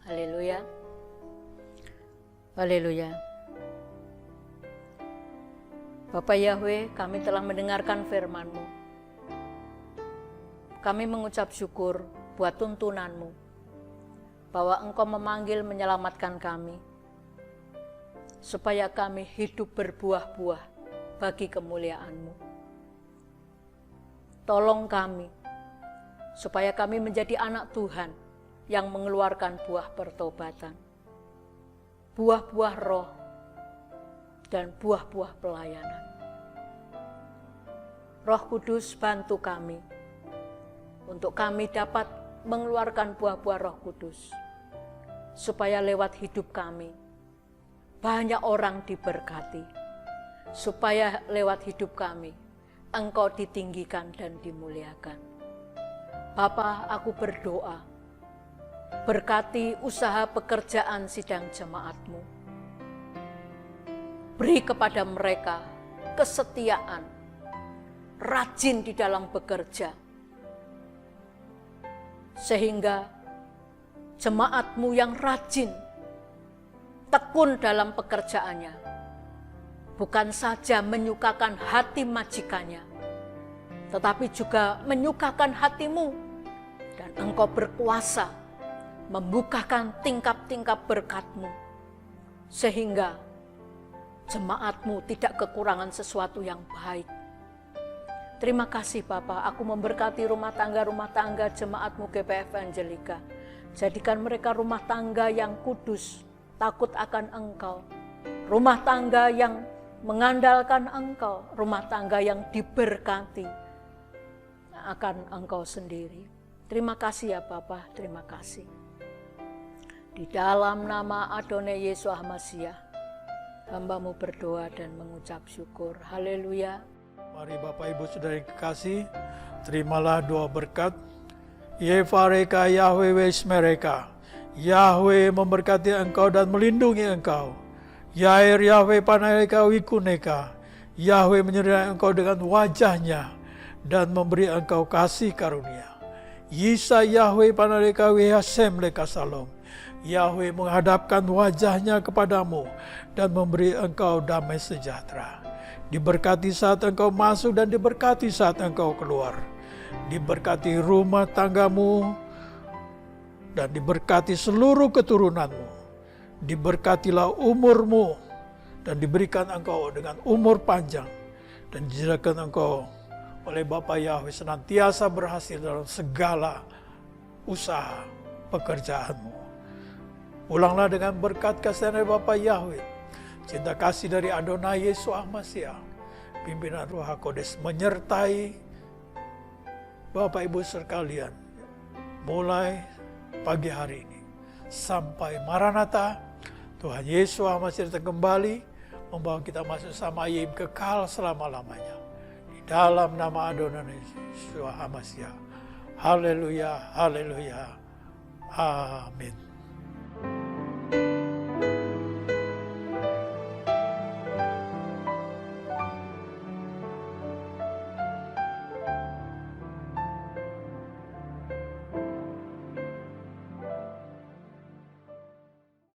Haleluya. Haleluya. Bapak Yahweh, kami telah mendengarkan firman-Mu. Kami mengucap syukur buat tuntunan-Mu, bahwa Engkau memanggil menyelamatkan kami, supaya kami hidup berbuah-buah bagi kemuliaan-Mu. Tolong kami, supaya kami menjadi anak Tuhan yang mengeluarkan buah pertobatan, buah-buah roh, dan buah-buah pelayanan. Roh Kudus, bantu kami untuk kami dapat mengeluarkan buah-buah Roh Kudus, supaya lewat hidup kami banyak orang diberkati, supaya lewat hidup kami Engkau ditinggikan dan dimuliakan. Bapa, aku berdoa, berkati usaha pekerjaan sidang jemaat-Mu. Beri kepada mereka kesetiaan, rajin di dalam bekerja, sehingga jemaat-Mu yang rajin, tekun dalam pekerjaannya, bukan saja menyukakan hati majikannya, tetapi juga menyukakan hati-Mu, dan Engkau berkuasa membukakan tingkap-tingkap berkat-Mu, sehingga jemaat-Mu tidak kekurangan sesuatu yang baik. Terima kasih Bapa, aku memberkati rumah tangga jemaat-Mu GPF Angelika. Jadikan mereka rumah tangga yang kudus, takut akan Engkau. Rumah tangga yang mengandalkan Engkau, rumah tangga yang diberkati akan Engkau sendiri. Terima kasih ya Bapa, terima kasih. Di dalam nama Adonai Yesus Masiah, hamba-Mu berdoa dan mengucap syukur. Haleluya. Mari Bapak Ibu Saudara yang kekasih, terimalah doa berkat. Yevareka Yahweh Wes mereka. Yahweh memberkati engkau dan melindungi engkau. Yair Yahweh panalika wikuneka. Yahweh menyertai engkau dengan wajahnya dan memberi engkau kasih karunia. Yisa Yahweh panalika wihasem leka salom. Yahweh menghadapkan wajahnya kepadamu dan memberi engkau damai sejahtera. Diberkati saat engkau masuk dan diberkati saat engkau keluar. Diberkati rumah tanggamu dan diberkati seluruh keturunanmu. Diberkatilah umurmu dan diberikan engkau dengan umur panjang. Dan dijadikan engkau oleh Bapa Yahweh senantiasa berhasil dalam segala usaha pekerjaanmu. Ulanglah dengan berkat kasih dari Bapa Yahweh, cinta kasih dari Adonai Yesus Hamasiah, pimpinan Ruh HaKodes menyertai Bapak Ibu sekalian mulai pagi hari ini sampai Maranatha. Tuhan Yesus Hamasiah datang kembali membawa kita masuk sama Yim kekal selama-lamanya. Di dalam nama Adonai Yesus Hamasiah. Haleluya, haleluya. Amin.